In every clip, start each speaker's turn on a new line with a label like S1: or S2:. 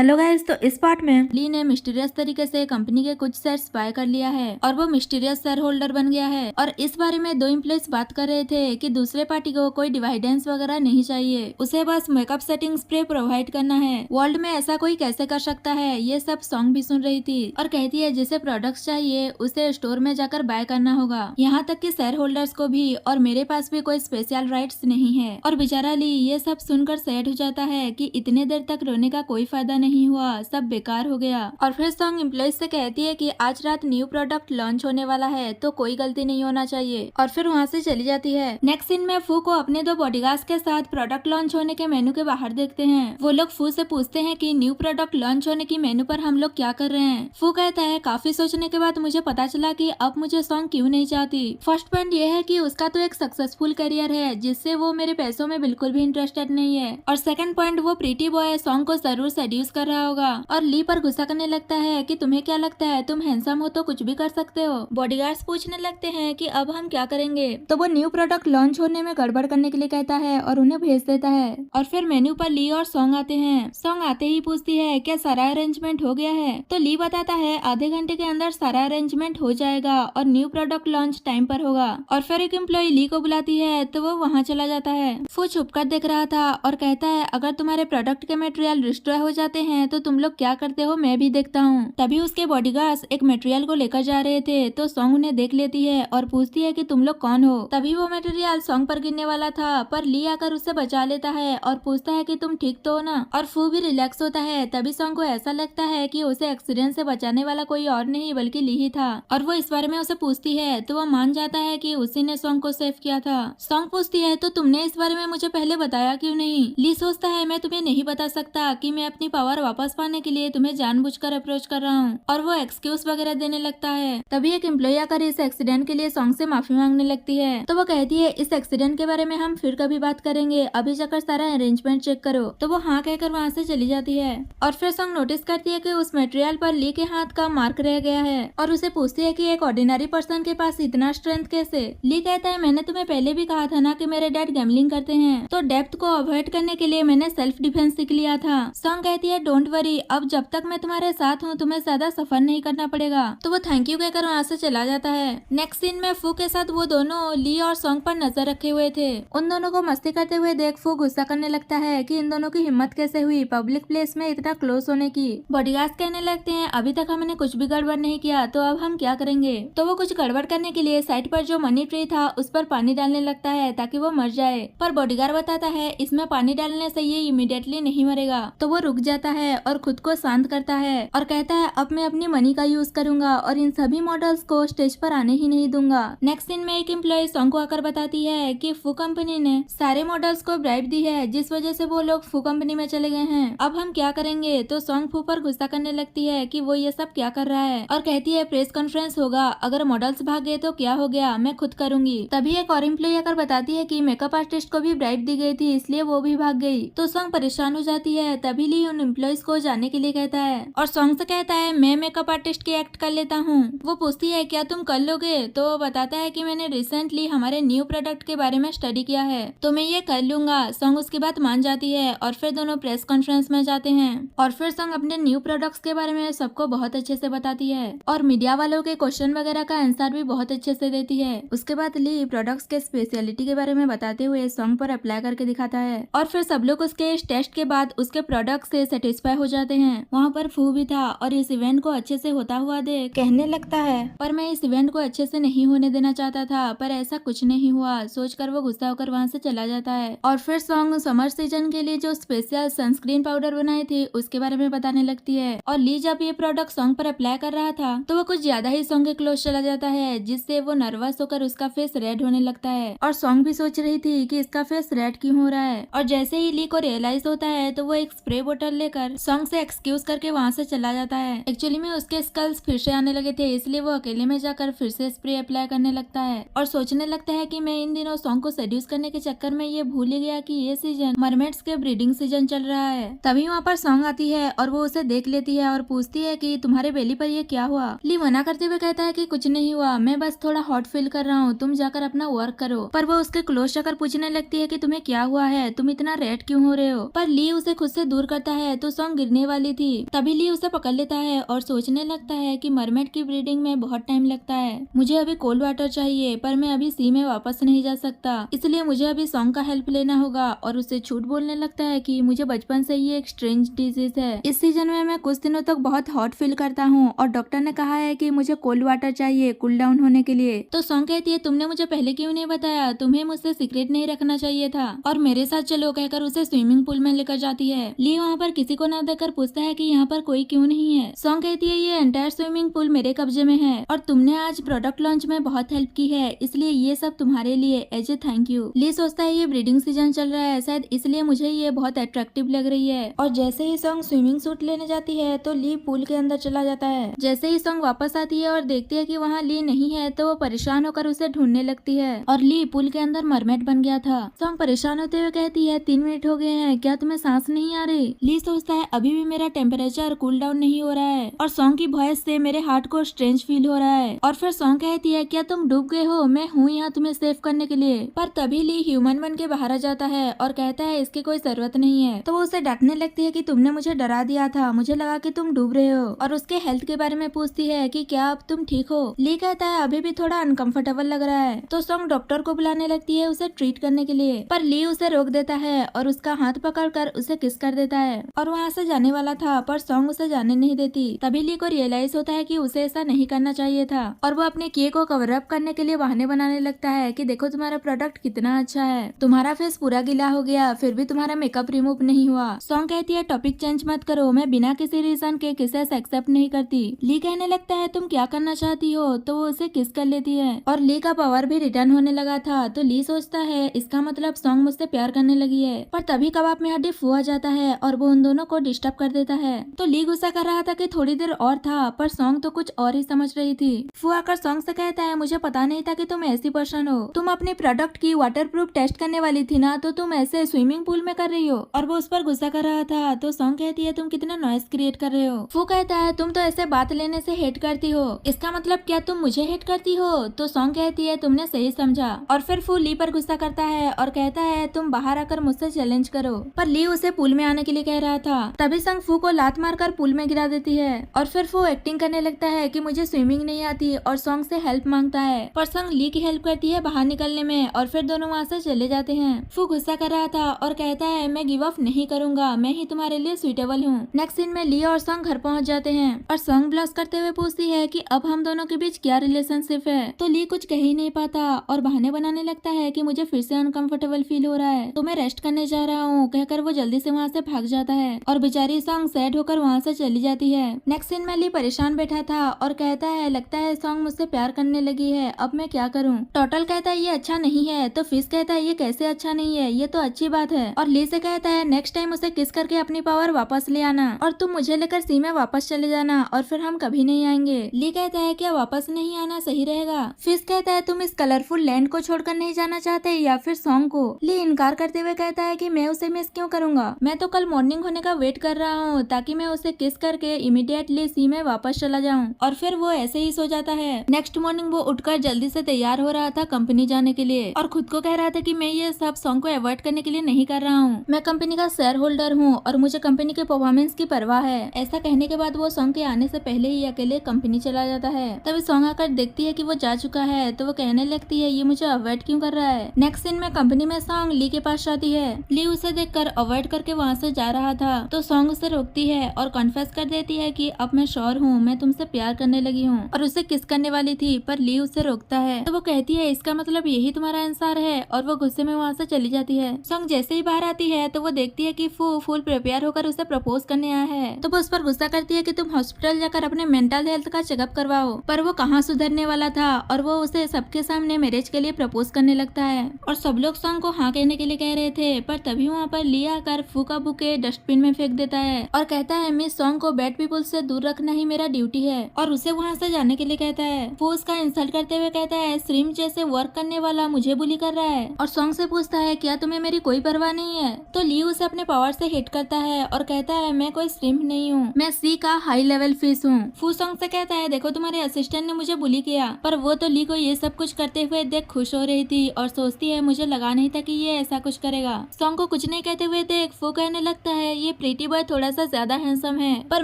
S1: Hello guys, तो इस part में ली ने मिस्टीरियस तरीके से कंपनी के कुछ शेयर्स बाय कर लिया है और वो मिस्टीरियस शेयर होल्डर बन गया है। और इस बारे में दो एम्प्लॉइज बात कर रहे थे कि दूसरे पार्टी को कोई डिवाइडेंस वगैरह नहीं चाहिए, उसे बस मेकअप सेटिंग स्प्रे प्रोवाइड करना है। वर्ल्ड में ऐसा कोई कैसे कर सकता है। ये सब सॉन्ग भी सुन रही थी और कहती है जिसे प्रोडक्ट्स चाहिए उसे स्टोर में जाकर बाय करना होगा, यहाँ तक कि शेयर होल्डर्स को भी। और मेरे पास भी कोई स्पेशल राइट्स नहीं है। और बेचारा ली ये सब सुनकर सैड हो जाता है कि इतने देर तक रोने का कोई फायदा नहीं हुआ, सब बेकार हो गया। और फिर सॉन्ग एम्प्लॉइज से कहती है कि आज रात न्यू प्रोडक्ट लॉन्च होने वाला है तो कोई गलती नहीं होना चाहिए। और फिर वहाँ से चली जाती है। नेक्स्ट सीन में फू को अपने दो बॉडीगार्ड्स के साथ प्रोडक्ट लॉन्च होने के मेनू के बाहर देखते हैं। वो लोग फू से पूछते हैं कि न्यू प्रोडक्ट लॉन्च होने की मेनू पर हम लोग क्या कर रहे हैं। फू कहता है काफी सोचने के बाद मुझे पता चला कि अब मुझे सॉन्ग क्यों नहीं चाहती। फर्स्ट पॉइंट ये है कि उसका तो एक सक्सेसफुल करियर है जिससे वो मेरे पैसों में बिल्कुल भी इंटरेस्टेड नहीं है। और सेकंड पॉइंट, वो प्रीटी बॉय सॉन्ग को जरूर सेड्यूस कर रहा होगा। और ली पर गुस्सा करने लगता है कि तुम्हें क्या लगता है तुम हैंडसम हो तो कुछ भी कर सकते हो। बॉडीगार्ड्स पूछने लगते हैं कि अब हम क्या करेंगे, तो वो न्यू प्रोडक्ट लॉन्च होने में गड़बड़ करने के लिए कहता है और उन्हें भेज देता है। और फिर मेन्यू पर ली और सॉन्ग आते हैं। सॉन्ग आते ही पूछती है क्या सारा अरेंजमेंट हो गया है, तो ली बताता है आधे घंटे के अंदर सारा अरेंजमेंट हो जाएगा और न्यू प्रोडक्ट लॉन्च टाइम पर होगा। और फिर एक एम्प्लॉय ली को बुलाती है तो वो वहाँ चला जाता है। वो छुप कर देख रहा था और कहता है अगर तुम्हारे प्रोडक्ट के मटेरियल डिस्ट्रॉय हो जाते हैं तो तुम लोग क्या करते हो मैं भी देखता हूँ। तभी उसके बॉडीगार्ड्स एक मटेरियल को लेकर जा रहे थे तो सॉन्ग उन्हें देख लेती है और पूछती है कि तुम लोग कौन हो। तभी वो मटेरियल सॉन्ग पर गिरने वाला था पर ली आकर उससे बचा लेता है और पूछता है कि तुम ठीक तो हो ना। और फू भी रिलैक्स होता है। तभी सॉन्ग को ऐसा लगता है कि उसे एक्सीडेंट से बचाने वाला कोई और नहीं बल्कि ली ही था। और वो इस बारे में उसे पूछती है तो वो मान जाता है कि उसी ने सॉन्ग को सेव किया था। सॉन्ग पूछती है तो तुमने इस बारे में मुझे पहले बताया क्यों नहीं। ली सोचता है मैं तुम्हें नहीं बता सकता कि मैं अपनी पावर वापस पाने के लिए तुम्हें जानबूझकर अप्रोच कर रहा हूँ। और वो एक्सक्यूज वगैरह देने लगता है। तभी एक एम्प्लॉय आकर इस एक्सीडेंट के लिए सॉन्ग से माफी मांगने लगती है। तो वो कहती है इस एक्सीडेंट के बारे में हम फिर कभी बात करेंगे, अभी जाकर सारा अरेंजमेंट चेक करो। तो वो हाँ कहकर वहाँ से चली जाती है। और फिर सॉन्ग नोटिस करती है कि उस मटेरियल पर ली के हाथ का मार्क रह गया है और उसे पूछती है कि एक ऑर्डिनरी पर्सन के पास इतना स्ट्रेंथ कैसे। ली कहता है मैंने तुम्हें पहले भी कहा था ना कि मेरे डैड गैम्बलिंग करते हैं, तो डेप्थ को अवॉइड करने के लिए मैंने सेल्फ डिफेंस सीख लिया था। सॉन्ग कहती है डोंट वरी, अब जब तक मैं तुम्हारे साथ हूँ तुम्हें ज्यादा सफर नहीं करना पड़ेगा। तो वो थैंक यू कहकर वहाँ से चला जाता है। नेक्स्ट सीन में फू के साथ वो दोनों ली और सॉन्ग पर नजर रखे हुए थे। उन दोनों को मस्ती करते हुए देख फू गुस्सा करने लगता है कि इन दोनों की हिम्मत कैसे हुई पब्लिक प्लेस में इतना क्लोज होने की। बॉडीगार्ड्स कहने लगते हैं अभी तक हमने कुछ भी गड़बड़ नहीं किया तो अब हम क्या करेंगे। तो वो कुछ गड़बड़ करने के लिए साइड पर जो मनी ट्री था उस पर पानी डालने लगता है ताकि वो मर जाए। पर बॉडीगार्ड बताता है इसमें पानी डालने से ये इमीडिएटली नहीं मरेगा। तो वो रुक जाता है और खुद को शांत करता है और कहता है अब मैं अपनी मनी का यूज करूंगा और इन सभी मॉडल्स को स्टेज पर आने ही नहीं दूंगा। नेक्स्ट सीन में एक एम्प्लॉय सॉन्ग को आकर बताती है कि फू कंपनी ने सारे मॉडल्स को ब्राइब दी है जिस वजह से वो लोग फू कंपनी में चले गए हैं, अब हम क्या करेंगे। तो सॉन्ग फू पर गुस्सा करने लगती है कि वो ये सब क्या कर रहा है और कहती है प्रेस कॉन्फ्रेंस होगा, अगर मॉडल्स भाग गए तो क्या हो गया, मैं खुद करूंगी। तभी एक और एम्प्लॉय आकर बताती है कि मेकअप आर्टिस्ट को भी ब्राइब दी गई थी इसलिए वो भी भाग गई। तो सॉन्ग परेशान हो जाती है। तभी ली उन एम्प्लॉयज को जाने के लिए कहता है और सॉन्ग से कहता है मैं मेकअप आर्टिस्ट की एक्ट कर लेता हूँ। वो पूछती है क्या तुम कर लोगे, तो वो बताता है कि मैंने रिसेंटली हमारे न्यू प्रोडक्ट के बारे में स्टडी किया है तो मैं ये कर लूंगा। सॉन्ग उसकी बात मान जाती है और फिर दोनों प्रेस कॉन्फ्रेंस में जाते हैं। और फिर सॉन्ग अपने न्यू प्रोडक्ट्स के बारे में सबको बहुत अच्छे से बताती है और मीडिया वालों के क्वेश्चन वगैरह का आंसर भी बहुत अच्छे से देती है। उसके बाद ली प्रोडक्ट्स के स्पेशलिटी के बारे में बताते हुए सॉन्ग पर अप्लाई करके दिखाता है और फिर सब लोग उसके इस टेस्ट के बाद उसके प्रोडक्ट से सेटिस्फाई हो जाते हैं। वहाँ पर फू भी था और इस इवेंट को अच्छे से होता हुआ देख कहने लगता है पर मैं इस इवेंट को अच्छे से नहीं होने देना चाहता था पर ऐसा कुछ नहीं हुआ, सोचकर वो गुस्सा होकर वहाँ से चला जाता है। और फिर सॉन्ग समर सीजन के लिए जो स्पेशल सनस्क्रीन पाउडर बनाई थी उसके बारे में बताने लगती है। और ली जब ये प्रोडक्ट सॉन्ग पर अप्लाई कर रहा था तो वो कुछ ज्यादा ही सॉन्ग के क्लोज चला जाता है जिससे वो नर्वस होकर उसका फेस रेड होने लगता है। और सॉन्ग भी सोच रही थी कि इसका फेस रेड क्यों हो रहा है। और जैसे ही ली को रियलाइज होता है तो वो एक स्प्रे बोतल लेकर सॉन्ग से एक्सक्यूज करके वहाँ से चला जाता है। एक्चुअली में उसके स्कल्स फिर से आने लगे थे इसलिए वो अकेले में जाकर फिर से स्प्रे अप्लाई करने लगता है और सोचने लगता है कि मैं इन दिनों सॉन्ग को सेड्यूस करने के चक्कर में ये भूल ही गया कि ये सीजन मरमेड्स के ब्रीडिंग सीजन चल रहा है। तभी वहाँ पर सॉन्ग आती है और वो उसे देख लेती है और पूछती है कि तुम्हारे बेली पर ये क्या हुआ। ली मना करते हुए कहता है कि कुछ नहीं हुआ, मैं बस थोड़ा हॉट फील कर रहा हूँ, तुम जाकर अपना वर्क करो। पर वो उसके क्लोज जाकर पूछने लगती है कि तुम्हें क्या हुआ है, तुम इतना रेड क्यों हो रहे हो। पर ली उसे खुद से दूर करता है तो सॉन्ग गिरने वाली थी। तभी ली उसे पकड़ लेता है और सोचने लगता है कि मरमेड की ब्रीडिंग में बहुत टाइम लगता है, मुझे अभी कोल्ड वाटर चाहिए पर मैं अभी सी में वापस नहीं जा सकता, इसलिए मुझे अभी सॉन्ग का हेल्प लेना होगा। और उसे झूठ बोलने लगता है कि मुझे बचपन से ये एक स्ट्रेंज डिजीज है, इस सीजन में मैं कुछ दिनों तक बहुत हॉट फील करता हूँ और डॉक्टर ने कहा है कि मुझे कोल्ड वाटर चाहिए कूल डाउन होने के लिए। तो सॉन्ग कहती है तुमने मुझे पहले क्यों नहीं बताया, तुम्हें मुझसे सीक्रेट नहीं रखना चाहिए था और मेरे साथ चलो कहकर उसे स्विमिंग पूल में लेकर जाती है। ली वहाँ पर किसी को न देखकर पूछता है कि यहाँ पर कोई क्यों नहीं है। सॉन्ग कहती है ये एंटायर स्विमिंग पूल मेरे कब्जे में है और तुमने आज प्रोडक्ट लॉन्च में बहुत हेल्प की है, इसलिए ये सब तुम्हारे लिए एज ए थैंक यू। ली सोचता है ये ब्रीडिंग सीजन चल रहा है शायद इसलिए मुझे ये बहुत अट्रैक्टिव लग रही है। और जैसे ही सॉन्ग स्विमिंग सूट लेने जाती है तो ली पूल के अंदर चला जाता है। जैसे ही सॉन्ग वापस आती है और देखती है कि वहाँ ली नहीं है तो वो परेशान होकर उसे ढूंढने लगती है और ली पूल के अंदर मरमेड बन गया था। सॉन्ग परेशान होते हुए कहती है 3 मिनट हो गए हैं, क्या तुम्हें सांस नहीं आ रही? ली सोचता है अभी भी मेरा टेम्परेचर कूल डाउन नहीं हो रहा है और सॉन्ग की वॉइस से मेरे हार्ट को स्ट्रेंज फील हो रहा है। और फिर सॉन्ग कहती है क्या तुम डूब गए हो, मैं हूँ यहाँ तुम्हें सेव करने के लिए। पर तभी ली ह्यूमन बन के बाहर आ जाता है और कहता है इसकी कोई जरूरत नहीं है। तो वो उसे डांटने लगती है कि तुमने मुझे डरा दिया था, मुझे लगा कि तुम डूब रहे हो और उसके हेल्थ के बारे में पूछती है कि क्या अब तुम ठीक हो। ली कहता है अभी भी थोड़ा अनकंफर्टेबल लग रहा है। तो सॉन्ग डॉक्टर को बुलाने लगती है उसे ट्रीट करने के लिए, पर ली उसे रोक देता है और उसका हाथ पकड़कर उसे किस कर देता है और वहाँ से जाने वाला था पर सॉन्ग उसे जाने नहीं देती। तभी ली को रियलाइज होता है कि उसे ऐसा नहीं करना चाहिए था और वो अपने किए को कवर अप करने के लिए बहाने बनाने लगता है कि देखो तुम्हारा प्रोडक्ट कितना अच्छा है, तुम्हारा फेस पूरा गीला हो गया फिर भी तुम्हारा मेकअप रिमूव नहीं हुआ। सॉन्ग कहती है टॉपिक चेंज मत करो, मैं बिना किसी रीजन के किसे एक्सेप्ट नहीं करती। ली कहने लगता है तुम क्या करना चाहती हो, तो वो उसे किस कर लेती है और ली का पावर भी रिटर्न होने लगा था। तो ली सोचता है इसका मतलब सॉन्ग मुझसे प्यार करने लगी है। पर तभी कबाब में हड्डी फू आ जाता है और वो उन दोनों को डिस्टर्ब कर देता है। तो ली गुस्सा कर रहा था कि थोड़ी देर और था पर सॉन्ग तो कुछ और ही समझ रही थी। फू आकर सॉन्ग से कहता है मुझे पता नहीं था कि तुम ऐसी पर्सन हो, तुम अपने प्रोडक्ट की वाटरप्रूफ टेस्ट करने वाली थी ना, तो तुम ऐसे स्विमिंग पूल में कर रही हो। और वो उस पर गुस्सा कर रहा था। तो सॉन्ग कहती है तुम कितना नॉइस क्रिएट कर रहे हो। फू कहता है तुम तो ऐसे बात लेने से हेट करती हो, इसका मतलब क्या तुम मुझे हेट करती हो? तो सॉन्ग कहती है तुमने सही समझा। और फिर फू ली पर गुस्सा करता है और कहता है तुम बाहर आकर मुझसे चैलेंज करो, पर ली उसे पूल में आने के लिए कह रहा था। तभी सॉन्ग फू को लात मारकर पूल में गिरा देती है और फिर फू एक्टिंग करने लगता है कि मुझे स्विमिंग नहीं आती और सॉन्ग से हेल्प मांगता है, पर सॉन्ग ली की हेल्प करती है बाहर निकलने में और फिर दोनों वहाँ से चले जाते हैं। फू गुस्सा कर रहा था और कहता है मैं गिव अप नहीं करूंगा, मैं ही तुम्हारे लिए सुइटेबल हूँ। नेक्स्ट सीन में ली और सॉन्ग घर पहुँच जाते हैं और सॉन्ग ब्लश करते हुए पूछती है कि अब हम दोनों के बीच क्या रिलेशनशिप है। तो ली कुछ कह ही नहीं पाता और बहाने बनाने लगता है कि मुझे फिर से अनकंफर्टेबल फील हो रहा है तो मैं रेस्ट करने जा रहा हूँ कहकर वो जल्दी से वहाँ से भाग जाता है और बेचारी सॉन्ग सैड होकर वहाँ से चली जाती है। नेक्स्ट सीन में ली परेशान बैठा था और कहता है लगता है सॉन्ग मुझसे प्यार करने लगी है, अब मैं क्या करूँ। टोटल कहता है ये अच्छा नहीं है, तो फिश कहता है ये कैसे अच्छा नहीं है, ये तो अच्छी बात है। और ली से कहता है नेक्स्ट टाइम उसे किस करके अपनी पावर वापस ले आना और तुम मुझे लेकर सी में वापस चले जाना और फिर हम कभी नहीं आएंगे। ली कहता है क्या वापस नहीं आना सही रहेगा। फिश कहता है तुम इस कलरफुल लैंड को छोड़कर नहीं जाना चाहते या फिर सॉन्ग को। ली इनकार करते हुए कहता है कि मैं उसे मिस क्यों करूंगा, मैं तो कल मॉर्निंग होने का वेट कर रहा हूँ ताकि मैं उसे किस करके इमीडिएटली सी में वापस चला जाऊँ। और फिर वो ऐसे ही सो जाता है। नेक्स्ट मॉर्निंग वो उठकर जल्दी से तैयार हो रहा था कंपनी जाने के लिए और खुद को कह रहा था कि मैं ये सब सॉन्ग को अवॉइड करने के लिए नहीं कर रहा हूँ, मैं कंपनी का शेयर होल्डर हूँ और मुझे कंपनी के परफॉर्मेंस की परवाह है। ऐसा कहने के बाद वो सॉन्ग के आने से पहले ही अकेले कंपनी चला जाता है। तभी सॉन्ग आकर देखती है कि वो जा चुका है तो वो कहने लगती है ये मुझे अवॉइड क्यों कर रहा है। नेक्स्ट सीन में कंपनी में सॉन्ग ली के पास जाती है। ली उसे देखकर अवॉइड करके वहाँ से जा रहा था तो सॉन्ग उसे रोकती है और कॉन्फेस कर देती है कि अब मैं श्योर हूँ मैं तुमसे प्यार करने लगी हूँ और उसे किस करने वाली थी, पर ली उसे रोकता है। तो वो कहती है इसका मतलब यही तुम्हारा आंसर है और वो गुस्से में वहाँ से चली जाती है। सॉन्ग जैसे ही बाहर आती है तो वो देखती है कि फुल प्रिपेयर होकर उसे प्रपोज करने आया है। तो वो उस पर गुस्सा करती है कि तुम हॉस्पिटल जाकर अपने मेंटल हेल्थ का चेकअप करवाओ, पर वो कहाँ सुधरने वाला था और वो उसे सबके सामने मैरिज के लिए प्रपोज करने लगता है और सब लोग सॉन्ग को हाँ कहने के लिए कह रहे थे। पर तभी वहाँ पर ली आकर फू का बुके डस्टबिन में फेंक देता है और कहता है मिस सॉन्ग को बैड पीपल से दूर रखना ही मेरा ड्यूटी है और उसे वहाँ से जाने के लिए कहता है। फू उसका इंसल्ट करते हुए कहता है श्रिम्प जैसे वर्क करने वाला मुझे बुली कर रहा है और सॉन्ग से पूछता है क्या तुम्हें मेरी कोई परवाह नहीं है। तो ली उसे अपने पावर से हिट करता है और कहता है मैं कोई श्रिम्प नहीं हूँ, मैं सी का हाई लेवल फिश हूँ। फू सॉन्ग से कहता है देखो तुम्हारे असिस्टेंट ने मुझे बुली किया, पर वो तो ली को ये सब कुछ करते हुए देख खुश हो रही थी और सोचती है मुझे लगा नहीं था कि ये ऐसा कुछ करेगा। सॉन्ग को कुछ नहीं कहते हुए देख फू कहने लगता है ये ये प्रीटी बॉय थोड़ा सा ज्यादा हैंडसम है, पर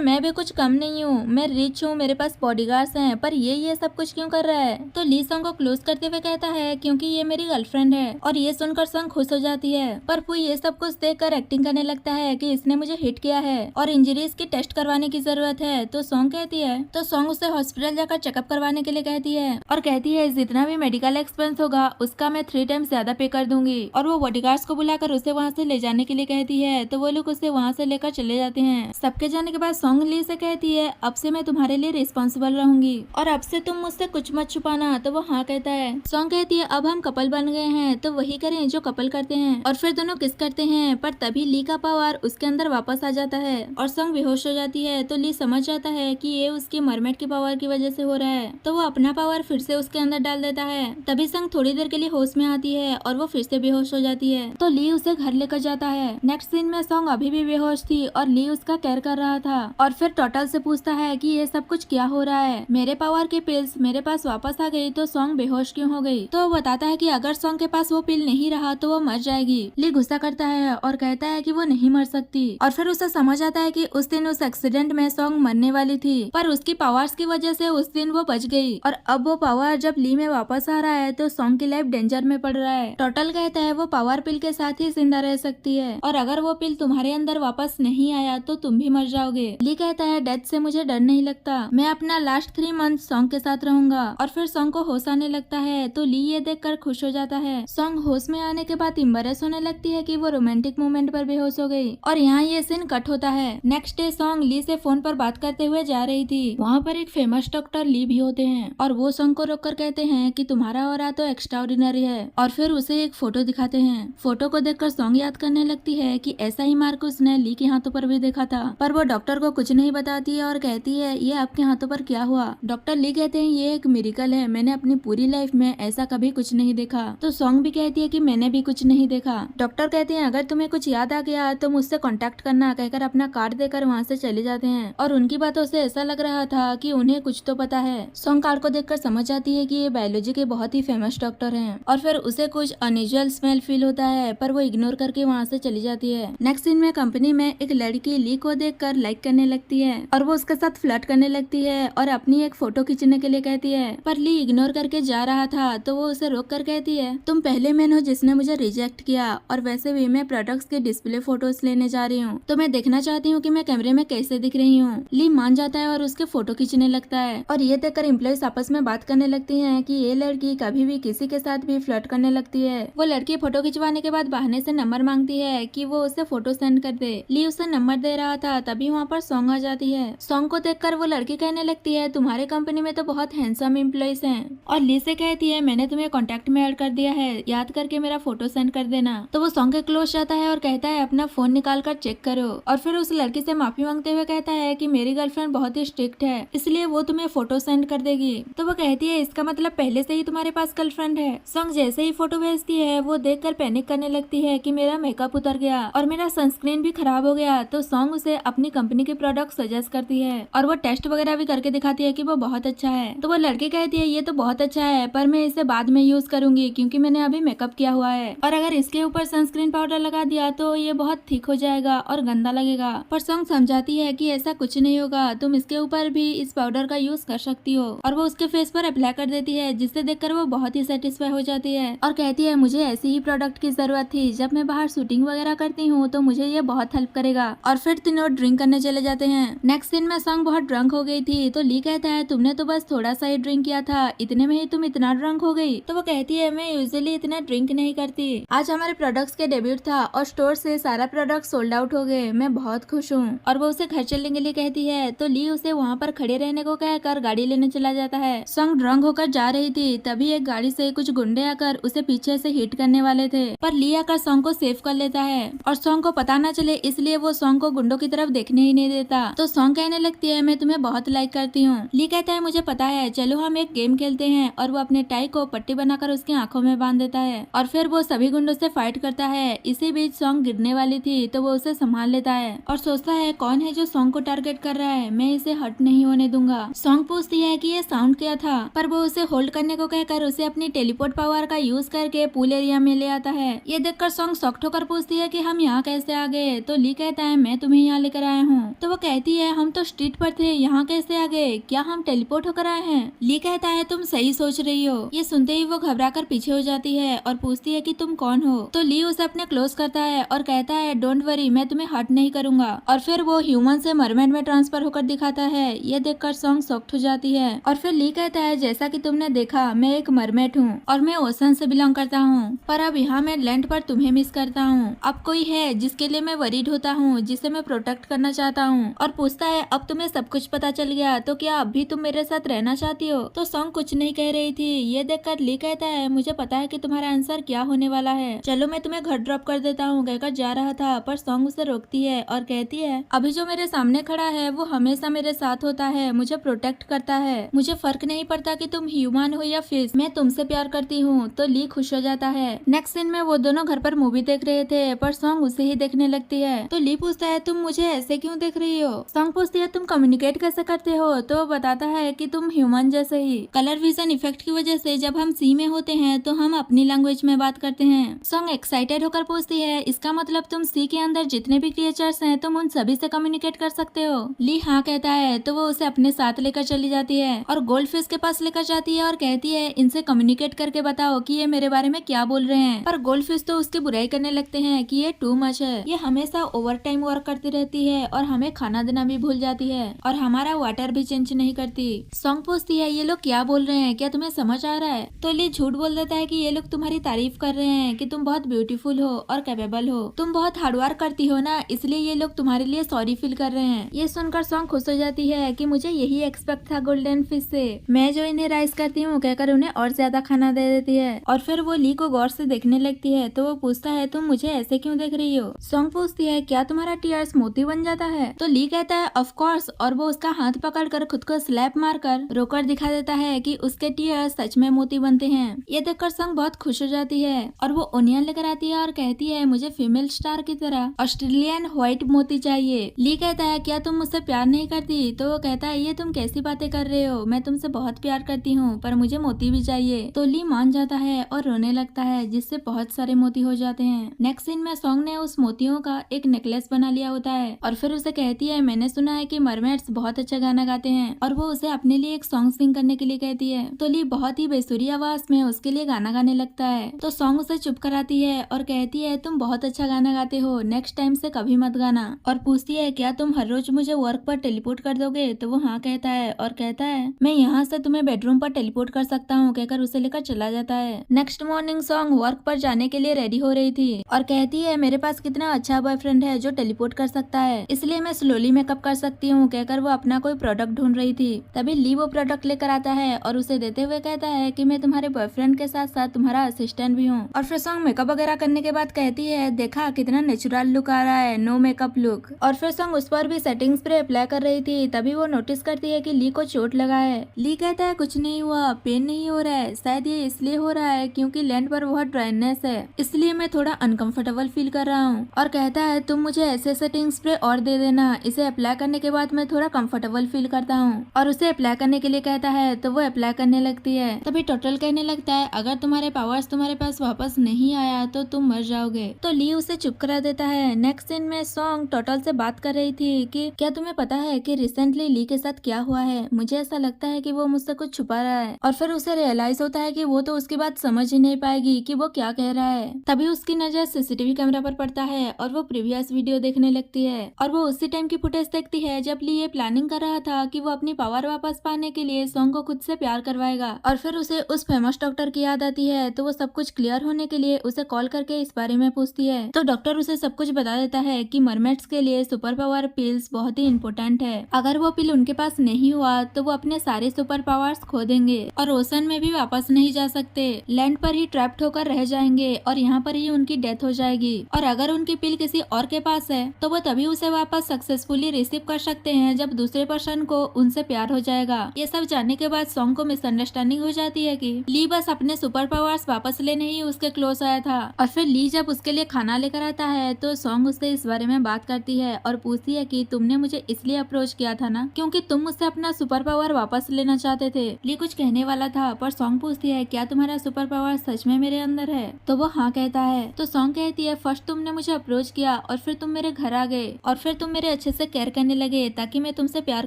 S1: मैं भी कुछ कम नहीं हूँ, मैं रिच हूँ, मेरे पास बॉडीगार्ड्स हैं, पर ये सब कुछ क्यों कर रहा है। तो ली सॉन्ग को क्लोज करते हुए कहता है क्योंकि ये मेरी गर्लफ्रेंड है, और ये सुनकर सॉन्ग खुश हो जाती है। पर फुई ये सब कुछ देखकर एक्टिंग करने लगता है कि इसने मुझे हिट किया है और इंजरीज की टेस्ट करवाने की जरूरत है। तो सॉन्ग कहती है, तो सॉन्ग उसे हॉस्पिटल जाकर चेकअप करवाने के लिए कहती है, और कहती है जितना भी मेडिकल एक्सपेंस होगा उसका मैं 3 टाइम्स ज्यादा पे कर दूंगी। और वो बॉडीगार्ड्स को बुलाकर उसे वहाँ से ले जाने के लिए कहती है। तो वो लोग उसे वहाँ से लेकर चले जाते हैं। सबके जाने के बाद सॉन्ग ली से कहती है, अब से मैं तुम्हारे लिए रिस्पॉन्सिबल रहूंगी और अब से तुम मुझसे कुछ मत छुपाना। तो वो हाँ कहता है। सॉन्ग कहती है, अब हम कपल बन गए हैं तो वही करें जो कपल करते हैं, और फिर दोनों किस करते हैं। पर तभी ली का पावर उसके अंदर वापस आ जाता है और सॉन्ग बेहोश हो जाती है। तो ली समझ जाता है कि ये उसकी मरमेड की पावर की वजह से हो रहा है, तो वो अपना पावर फिर से उसके अंदर डाल देता है। तभी सॉन्ग थोड़ी देर के लिए होश में आती है और वो फिर से बेहोश हो जाती है। तो ली उसे घर लेकर जाता है। नेक्स्ट सीन में सॉन्ग अभी भी बेहोश थी और ली उसका केयर कर रहा था, और फिर टोटल से पूछता है कि ये सब कुछ क्या हो रहा है, मेरे पावर की पिल्स मेरे पास वापस आ गई तो सॉन्ग बेहोश क्यों हो गई। तो वो बताता है कि अगर सॉन्ग के पास वो पिल नहीं रहा तो वो मर जाएगी। ली गुस्सा करता है और कहता है कि वो नहीं मर सकती, और फिर उसे समझ आता है कि उस दिन उस एक्सीडेंट में सॉन्ग मरने वाली थी, पर उसकी पावर्स की वजह से उस दिन वो बच गई, और अब वो पावर जब ली में वापस आ रहा है तो सॉन्ग की लाइफ डेंजर में पड़ रहा है। टोटल कहता है वो पावर पिल के साथ ही जिंदा रह सकती है, और अगर वो पिल तुम्हारे अंदर वापस नहीं आया तो तुम भी मर जाओगे। ली कहता है, डेथ से मुझे डर नहीं लगता, मैं अपना लास्ट 3 मंथ सॉन्ग के साथ रहूंगा। और फिर सॉन्ग को होश आने लगता है। तो ली ये देखकर खुश हो जाता है। सॉन्ग होश में आने के बाद इम्बरेस होने लगती है कि वो रोमांटिक मोमेंट पर बेहोश हो गई, और यहाँ ये सीन कट होता है। नेक्स्ट डे सॉन्ग ली से फोन पर बात करते हुए जा रही थी। वहाँ पर एक फेमस डॉक्टर ली भी होते हैं, और वो सॉन्ग को रोककर कहते हैं कि तुम्हारा ऑरा तो एक्स्ट्राऑर्डिनरी है, और फिर उसे एक फोटो दिखाते हैं। फोटो को देखकर सॉन्ग याद करने लगती है कि ऐसा ही मार्क उसने ली के हाथों पर भी देखा था, पर वो डॉक्टर को कुछ नहीं बताती है और कहती है ये आपके हाथों पर क्या हुआ। डॉक्टर ली कहते हैं ये एक मिरेकल है, मैंने अपनी पूरी लाइफ में ऐसा कभी कुछ नहीं देखा। तो सॉन्ग भी कहती है कि मैंने भी कुछ नहीं देखा। डॉक्टर कहते हैं अगर तुम्हें कुछ याद आ गया तो मुझसे कांटेक्ट करना, कहकर अपना कार्ड देकर वहाँ से चले जाते हैं, और उनकी बातों से ऐसा लग रहा था कि उन्हें कुछ तो पता है। सॉन्ग कार्ड को देखकर समझ जाती है कि ये बायोलॉजी के बहुत ही फेमस डॉक्टर हैं, और फिर उसे कुछ अनयूजुअल स्मेल फील होता है, पर वो इग्नोर करके वहाँ से चली जाती है। नेक्स्ट सीन में कंपनी में एक लड़की ली को देखकर लाइक करने लगती है, और वो उसके साथ फ्लर्ट करने लगती है और अपनी एक फोटो खींचने के लिए कहती है, पर ली इग्नोर करके जा रहा था। तो वो उसे रोक कर कहती है, तुम पहले मैन हो जिसने मुझे रिजेक्ट किया, और वैसे भी मैं प्रोडक्ट्स के डिस्प्ले फोटोज लेने जा रही हूँ, तो मैं देखना चाहती हूँ कि मैं कैमरे में कैसे दिख रही हूँ। ली मान जाता है और उसके फोटो खींचने लगता है, और ये देखकर एम्प्लॉइज आपस में बात करने लगती हैं कि ये लड़की कभी भी किसी के साथ भी फ्लर्ट करने लगती है। वो लड़की फोटो खिंचवाने के बाद बहाने से नंबर मांगती है कि वो उसे फोटो सेंड कर दे। ली उसे नंबर दे रहा था, तभी वहाँ पर सॉन्ग आ जाती है। सॉन्ग को देखकर वो लड़की कहने लगती है, तुम्हारे कंपनी में तो बहुत हैंडसम एम्प्लॉइज हैं, और ली से कहती है मैंने तुम्हें कॉन्टेक्ट में ऐड कर दिया है, याद करके मेरा फोटो सेंड कर देना। तो वो सॉन्ग के क्लोज जाता है और कहता है अपना फोन निकाल कर चेक करो, और फिर उस लड़की से माफी मांगते हुए कहता है कि मेरी गर्लफ्रेंड बहुत ही स्ट्रिक्ट है, इसलिए वो तुम्हें फोटो सेंड कर देगी। तो वो कहती है इसका मतलब पहले से ही तुम्हारे पास गर्लफ्रेंड है। सॉन्ग जैसे ही फोटो भेजती है वो देखकर पैनिक करने लगती है कि मेरा मेकअप उतर गया और मेरा सनस्क्रीन भी खराब हो गया। तो सॉन्ग उसे अपनी कंपनी के प्रोडक्ट सजेस्ट करती है, और वो टेस्ट वगैरह भी करके दिखाती है कि वो बहुत अच्छा है। तो वो लड़की कहती है ये तो बहुत अच्छा है, पर मैं इसे बाद में यूज करूंगी क्योंकि मैंने अभी मेकअप किया हुआ है, और अगर इसके ऊपर सनस्क्रीन पाउडर लगा दिया तो ये बहुत थिक हो जाएगा और गंदा लगेगा। पर सॉन्ग समझाती है कि ऐसा कुछ नहीं होगा, तुम इसके ऊपर भी इस पाउडर का यूज कर सकती हो, और वो उसके फेस पर अप्लाई कर देती है, जिससे देखकर वो बहुत ही सेटिस्फाई हो जाती है और कहती है मुझे ऐसी ही प्रोडक्ट की जरूरत थी, जब मैं बाहर शूटिंग वगैरह करती हूँ तो मुझे ये बहुत हेल्प करेगा। और फिर तीनों ड्रिंक करने चले जाते हैं। नेक्स्ट सीन में सॉन्ग बहुत ड्रंक हो गई थी, तो ली कहता है तुमने तो बस थोड़ा सा ही ड्रिंक किया था, इतने में ही तुम इतना ड्रंक हो गई। तो वो कहती है मैं यूजुअली इतना ड्रिंक नहीं करती, आज हमारे प्रोडक्ट्स के डेब्यूट था और स्टोर से सारा प्रोडक्ट सोल्ड आउट हो गए, मैं बहुत खुश हूँ। और वो उसे घर चलने के लिए कहती है, तो ली उसे वहाँ पर खड़े रहने को कहकर गाड़ी लेने चला जाता है। सॉन्ग ड्रंक होकर जा रही थी, तभी एक गाड़ी से कुछ गुंडे आकर उसे पीछे से हिट करने वाले थे, पर ली आकर सॉन्ग को सेव कर लेता है, और सॉन्ग को पता न चले इसलिए वो सॉन्ग को गुंडों की तरफ देखने ही नहीं देता। तो सॉन्ग कहने लगती है मैं तुम्हें बहुत लाइक करती हूँ। ली कहता है मुझे पता है, चलो हम एक गेम खेलते हैं, और वो अपने टाई को पट्टी बनाकर उसकी आंखों में बांध देता है, और फिर वो सभी गुंडों से फाइट करता है। इसी बीच सॉन्ग गिरने वाली थी, तो वो उसे संभाल लेता है और सोचता है कौन है जो सॉन्ग को टारगेट कर रहा है, मैं इसे हर्ट नहीं होने दूंगा। सॉन्ग पूछती है कि ये साउंड क्या था, पर वो उसे होल्ड करने को कहकर उसे अपनी टेलीपोर्ट पावर का यूज करके पूल एरिया में ले आता है। ये देखकर सॉन्ग शॉक्ड होकर पूछती है कि हम यहाँ कैसे आ गए। तो ली कहता है मैं तुम्हें यहाँ लेकर आया हूँ। तो वो कहती है हम तो स्ट्रीट पर थे, यहाँ कैसे आ गए, क्या हम टेलीपोर्ट होकर आए हैं। ली कहता है तुम सही सोच रही हो। ये सुनते ही वो घबरा कर पीछे हो जाती है और पूछती है कि तुम कौन हो। तो ली उसे अपने क्लोज करता है और कहता है डोंट वरी, मैं तुम्हें हर्ट नहीं करूंगा। और फिर वो ह्यूमन से मरमेड में ट्रांसफर होकर दिखाता है। ये देखकर सॉन्ग शॉक्ड हो जाती है। और फिर ली कहता है जैसा कि तुमने देखा मैं एक मरमेड हूँ और मैं ओशन से बिलोंग करता हूँ, पर अब यहाँ मैं लैंड पर तुम्हें मिस करता हूँ। अब कोई है जिसके लिए मैं वरीड होता हूँ, जिसे मैं प्रोटेक्ट करना चाहता हूँ। और पूछता है अब तुम्हें सब कुछ पता चल गया तो क्या अब भी तुम मेरे साथ रहना चाहती हो। तो सॉन्ग कुछ नहीं कह रही थी। ये देखकर ली कहता है मुझे पता है कि तुम्हारा आंसर क्या होने वाला है, चलो मैं तुम्हें घर ड्रॉप कर देता हूँ कहकर जा रहा था, पर सॉन्ग उसे रोकती है और कहती है अभी जो मेरे सामने खड़ा है वो हमेशा मेरे साथ होता है, मुझे प्रोटेक्ट करता है, मुझे फर्क नहीं पड़ता कि तुम ह्यूमन हो या फिश, मैं तुमसे प्यार करती हूँ। तो ली खुश हो जाता है। नेक्स्ट सीन में वो दोनों घर पर मूवी देख रहे थे, पर सॉन्ग उसे ही देखने लगती है। तो ली पूछता है तुम मुझे ऐसे क्यों देख रही हो। सॉन्ग पूछती है तुम कम्युनिकेट कैसे करते हो। तो वो बताता है कि तुम ह्यूमन जैसे ही, कलर विजन इफेक्ट की वजह से जब हम सी में होते हैं तो हम अपनी लैंग्वेज में बात करते हैं। सॉन्ग एक्साइटेड होकर पूछती है इसका मतलब तुम सी के अंदर जितने भी क्रिएचर्स हैं तुम उन सभी से कम्युनिकेट कर सकते हो। ली हाँ कहता है। तो वो उसे अपने साथ लेकर चली जाती है और गोल्ड फिश के पास लेकर जाती है और कहती है इनसे कम्युनिकेट करके बताओ कि ये मेरे बारे में क्या बोल रहे हैं। पर गोल्ड फिश तो उसकी बुराई करने लगते हैं कि ये टू मच है, ये हमेशा ओवर टाइम वर्क करती रहती है और हमें खाना देना भी भूल जाती है और हमारा वाटर भी चेंज नहीं करती। सॉन्ग पूछती है ये लोग क्या बोल रहे हैं, क्या तुम्हें समझ आ रहा है। तो ली झूठ बोल देता है कि ये लोग तुम्हारी तारीफ कर रहे हैं कि तुम बहुत ब्यूटीफुल हो और कैपेबल हो, तुम बहुत हार्डवर्क करती हो ना, इसलिए ये लोग तुम्हारे लिए सॉरी फील कर रहे हैं। ये सुनकर सॉन्ग खुश हो जाती है कि मुझे यही एक्सपेक्ट था गोल्डन फिश से, मैं जो इन्हें राइस करती हूँ कहकर उन्हें और ज्यादा खाना दे देती है। और फिर वो ली को गौर से देखने लगती है। तो वो पूछता है तुम मुझे ऐसे क्यों देख रही हो। सॉन्ग पूछती है क्या तुम्हारा टीयर्स मोती बन जाता है। तो ली कहता है ऑफ कोर्स, और वो उसका हाथ पकड़कर खुद को स्लैप मारकर रोकर दिखा देता है कि उसके टीयर्स सच में मोती बनते हैं। ये देखकर सॉन्ग बहुत खुश हो जाती है और वो ओनियन लेकर आती है और कहती है मुझे फीमेल स्टार की तरह ऑस्ट्रेलियन व्हाइट मोती चाहिए। ली कहता है क्या तुम मुझसे प्यार नहीं करती। तो वो कहता है ये तुम कैसी बातें कर रहे हो, मैं तुमसे बहुत प्यार करती हूँ पर मुझे मोती भी चाहिए। तो ली मान जाता है और रोने लगता है जिससे बहुत सारे मोती हो जाते हैं। नेक्स्ट सीन में सॉन्ग ने उस मोतियों का एक नेकलेस बना लिया होता है और फिर उसे कहती है मैंने सुना है कि मरमेड्स बहुत अच्छा गाना गाते हैं, और वो उसे अपने लिए एक सॉन्ग सिंग करने के लिए कहती है। तो ली बहुत ही बेसुरी आवाज में उसके लिए गाना गाने लगता है। तो सॉन्ग उसे चुप कराती है और कहती है तुम बहुत अच्छा गाना गाते हो, नेक्स्ट टाइम से कभी मत गाना। और पूछती है क्या तुम हर रोज मुझे वर्क पर टेलीपोर्ट कर दोगे। तो वो हाँ कहता है और कहता है मैं यहाँ से तुम्हें बेडरूम पर टेलीपोर्ट कर सकता हूँ कहकर उसे लेकर चला जाता है। नेक्स्ट मॉर्निंग सॉन्ग वर्क पर जाने के लिए रेडी हो रही थी और कहती है मेरे पास कितना अच्छा बॉयफ्रेंड है जो टेलीपोर्ट कर सकता है, इसलिए मैं स्लोली मेकअप कर सकती हूँ कहकर वो अपना कोई प्रोडक्ट ढूंढ रही थी। तभी ली वो प्रोडक्ट लेकर आता है और उसे देते हुए कहता है कि मैं तुम्हारे बॉयफ्रेंड के साथ साथ तुम्हारा असिस्टेंट भी हूँ। और फिर सॉन्ग मेकअप वगैरह करने के बाद कहती है देखा कितना नेचुरल लुक आ रहा है, नो मेकअप लुक। और फिर सॉन्ग उस पर भी सेटिंग स्प्रे अप्लाई कर रही थी। तभी वो नोटिस करती है कि ली को चोट लगा है। ली कहता है कुछ नहीं हुआ, पेन नहीं हो रहा है, शायद ये इसलिए हो रहा है क्योंकि लैंड पर बहुत ड्राइनेस है, इसलिए मैं थोड़ा अनकंफर्टेबल फील कर रहा हूँ। और कहता है तुम मुझे ऐसे सेटिंग स्प्रे और दे देना, इसे अप्लाई करने के बाद मैं थोड़ा कंफर्टेबल फील करता हूँ। और उसे अप्लाई करने के लिए कहता है तो वो अप्लाई करने लगती है। तभी टोटल कहने लगता है अगर तुम्हारे पावर्स तुम्हारे पास वापस नहीं आया तो तुम मर जाओगे। तो ली उसे चुप करा देता है। नेक्स्ट सीन में सॉन्ग टोटल से बात कर रही थी कि क्या तुम्हें पता है कि रिसेंटली ली के साथ क्या हुआ है, मुझे ऐसा लगता है कि वो मुझसे कुछ छुपा रहा है। और फिर उसे रियलाइज होता है कि वो तो उसकी बात समझ ही नहीं पाएगी कि वो क्या कह रहा है। तभी उसकी नजर सीसीटीवी कैमरा पर पड़ता है और वो प्रीवियस वीडियो देखने लगती है और वो उसी टाइम की फुटेज देखती है जब ली ये प्लानिंग कर रहा था कि वो अपनी पावर वापस पाने के लिए सॉन्ग को खुद से प्यार करवाएगा। और फिर उसे उस फेमस डॉक्टर की याद आती है। तो वो सब कुछ क्लियर होने के लिए उसे कॉल करके इस बारे में पूछती है। तो डॉक्टर उसे सब कुछ बता देता है कि मरमेड्स के लिए सुपर पावर पिल्स बहुत ही इम्पोर्टेंट है, अगर वो पिल उनके पास नहीं हुआ तो वो अपने सारे सुपर पावर्स खो देंगे और ओशन में भी वापस नहीं जा सकते, लैंड पर ही ट्रैप्ड होकर रह जाएंगे और यहाँ पर ही उनकी डेथ हो जाएगी। और अगर उनकी पिल किसी और के पास है तो वो तभी उसे वापस सक्सेसफुली रिसीव कर सकते हैं जब दूसरे पर्सन को उनसे प्यार हो जाएगा। ये सब जानने के बाद सॉन्ग को मिसअंडरस्टैंडिंग हो जाती है कि ली बस अपने सुपर पावर्स वापस लेने ही उसके क्लोज आया था। और फिर ली जब उसके लिए खाना लेकर आता है तो सॉन्ग उससे इस बारे में बात करती है और पूछती है कि तुमने मुझे इसलिए अप्रोच किया था ना क्योंकि तुम मुझसे अपना सुपर पावर वापस लेना चाहते थे। ली कुछ कहने वाला था पर सॉन्ग पूछती है क्या तुम्हारा सुपर पावर सच में मेरे अंदर है। तो वो हाँ कहता है। तो सॉन्ग कहती है फर्स्ट तुमने मुझे अप्रोच किया और फिर तुम मेरे घर आ गए और फिर तुम मेरे अच्छे से केयर करने लगे ताकि मैं तुमसे प्यार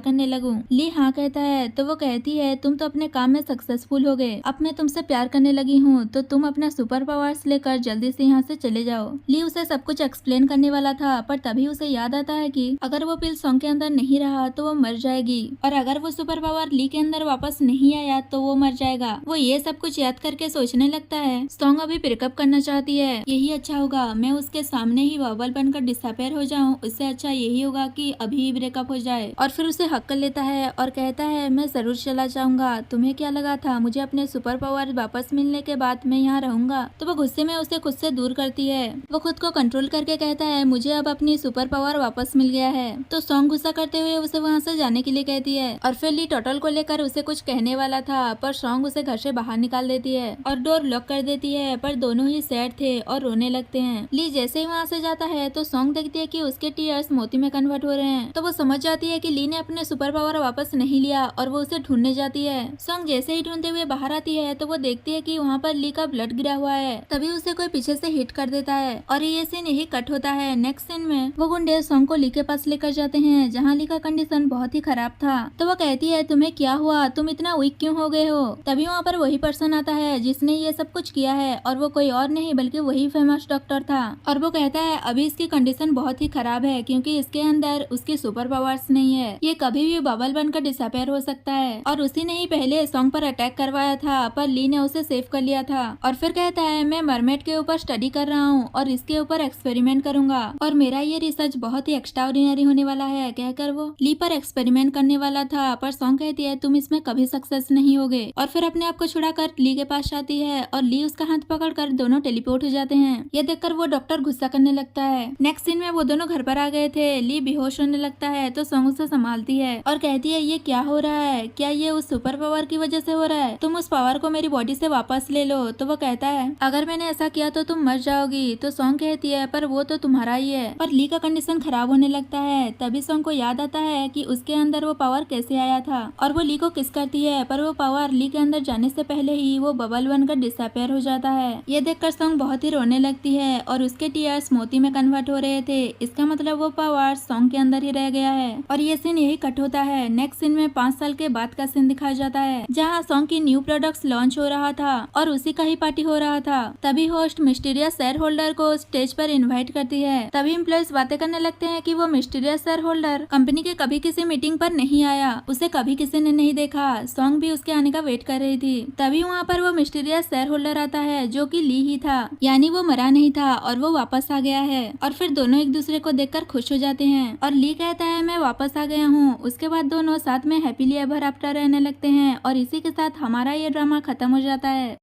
S1: करने लगूं। ली हाँ कहता है तो वो कहती है तुम तो अपने काम में सक्सेसफुल हो गए, अब मैं तुमसे प्यार करने लगी हूँ तो तुम अपना सुपर पावर्स लेकर जल्दी से यहाँ से चले जाओ। ली उसे सब कुछ एक्सप्लेन करने वाला था पर तभी उसे याद आता है कि अगर वो पिल सॉन्ग के अंदर नहीं रहा तो वो मर जाएगी और अगर वो सुपर पावर ली के अंदर वापस नहीं आया तो वो मर जाएगा। वो ये सब कुछ याद करके सोचने लगता है सॉन्ग अभी ब्रेकअप करना चाहती है, यही अच्छा होगा मैं उसके सामने ही बबल बनकर डिसअपेयर हो जाऊं, उससे अच्छा यही होगा कि अभी ब्रेकअप हो जाए। और फिर उसे हक कर लेता है और कहता है मैं जरूर चला जाऊंगा, तुम्हें क्या लगा था मुझे अपने सुपर पावर वापस मिलने के बाद मैं यहाँ रहूंगा। तो वो गुस्से में उसे खुद से दूर करती है। वो खुद को कंट्रोल करके कहता है मुझे अब अपनी सुपर पावर वापस मिल गया है। तो सॉन्ग गुस्सा करते हुए उसे वहाँ से जाने के लिए कहती है और फिर ली टोटल को लेकर उसे कुछ कहने वाला था पर सॉन्ग उसे घर से बाहर निकाल देती है और डोर लॉक कर देती है। पर दोनों ही सैड थे और रोने लगते हैं। ली जैसे ही वहाँ से जाता है तो सॉन्ग देखती है कि उसके टीयर्स मोती में कन्वर्ट हो रहे हैं। तो वो समझ जाती है कि ली ने अपने सुपर पावर वापस नहीं लिया और वो उसे ढूंढने जाती है। सॉन्ग जैसे ही ढूंढते हुए बाहर आती है तो वो देखती है कि वहाँ पर ली का ब्लड गिरा हुआ है। तभी उसे कोई पीछे से हिट कर देता है और ये सीन यही कट होता है। नेक्स्ट सीन में वो गुंडे सॉन्ग को ली के पास लेकर जाते हैं जहाँ ली का कंडीशन बहुत ही खराब था। तो वो कहती है तुम्हें क्या हुआ, तुम इतना वीक क्यों हो गए हो। तभी वहाँ पर वही पर्सन आता है जिसने ये सब कुछ किया है और वो कोई और नहीं बल्कि वही फेमस डॉक्टर था। और वो कहता है अभी इसकी कंडीशन बहुत ही खराब है क्योंकि इसके अंदर उसकी सुपर पावर्स नहीं है, ये कभी भी बबल बनकर डिसअपेयर हो सकता है। और उसी ने ही पहले सॉन्ग पर अटैक करवाया था पर ली ने उसे सेव कर लिया था। और फिर कहता है मैं मरमेड के ऊपर स्टडी कर रहा हूँ और इसके ऊपर एक्सपेरिमेंट करूंगा और मेरा ये रिसर्च बहुत ही एक्स्ट्राऑर्डिनरी होने वाला है। कहकर वो ली पर एक्सपेरिमेंट करने वाला था पर सॉन्ग कहती है तुम इसमें कभी सक्सेस नहीं होगे। और फिर अपने आप को छुड़ाकर ली के पास जाती है और ली उसका हाथ पकड़कर दोनों टेलीपोर्ट हो जाते हैं। ये देखकर वो डॉक्टर गुस्सा करने लगता है। नेक्स्ट सीन में वो दोनों घर पर आ गए थे। ली बेहोश होने लगता है तो सॉन्ग उसे संभालती है और कहती है ये क्या हो रहा है, क्या ये उस सुपर पावर की वजह से हो रहा है, तुम उस पावर को मेरी बॉडी से वापस ले लो। तो वो कहता है अगर मैंने ऐसा किया तो तुम मर जाओगी। तो सॉन्ग कहती है पर वो तो तुम्हारा ही है। पर ली का कंडीशन खराब होने लगता है। तभी सॉन्ग को याद आता है कि उसके अंदर वो पावर कैसे आया था और वो ली को किस करती है पर वो पावर ली के अंदर जाने से पहले ही वो बबल बनकर डिसअपेयर हो जाता है। ये देखकर सॉन्ग बहुत ही रोने लगती है और उसके टीयर्स मोती में कन्वर्ट हो रहे थे। इसका मतलब वो पावर सॉन्ग के अंदर ही रह गया है। और ये सीन यही कट होता है। नेक्स्ट सीन में 5 साल के बाद का सीन दिखाया जाता है जहाँ सॉन्ग की न्यू प्रोडक्ट्स लॉन्च हो रहा था और उसी का ही पार्टी हो रहा था। तभी होस्ट मिस्टीरियस शेयर होल्डर को स्टेज पर इन्वाइट करती है। तभी एम्प्लॉइज बातें करने लगते हैं कि वो मिस्टीरियस शेयर होल्डर कंपनी के कभी किसी मीटिंग पर नहीं आया, उसे कभी किसी ने नहीं देखा। सॉन्ग भी उसके आने का वेट कर रही थी। तभी वहाँ पर वो मिस्टीरियस शेयर होल्डर आता है जो कि ली ही था, यानी वो मरा नहीं था और वो वापस आ गया है। और फिर दोनों एक दूसरे को देखकर खुश हो जाते हैं और ली कहता है मैं वापस आ गया हूँ। उसके बाद दोनों साथ में हैप्पीली एवर आफ्टर रहने लगते हैं और इसी के साथ हमारा ये ड्रामा खत्म हो जाता है।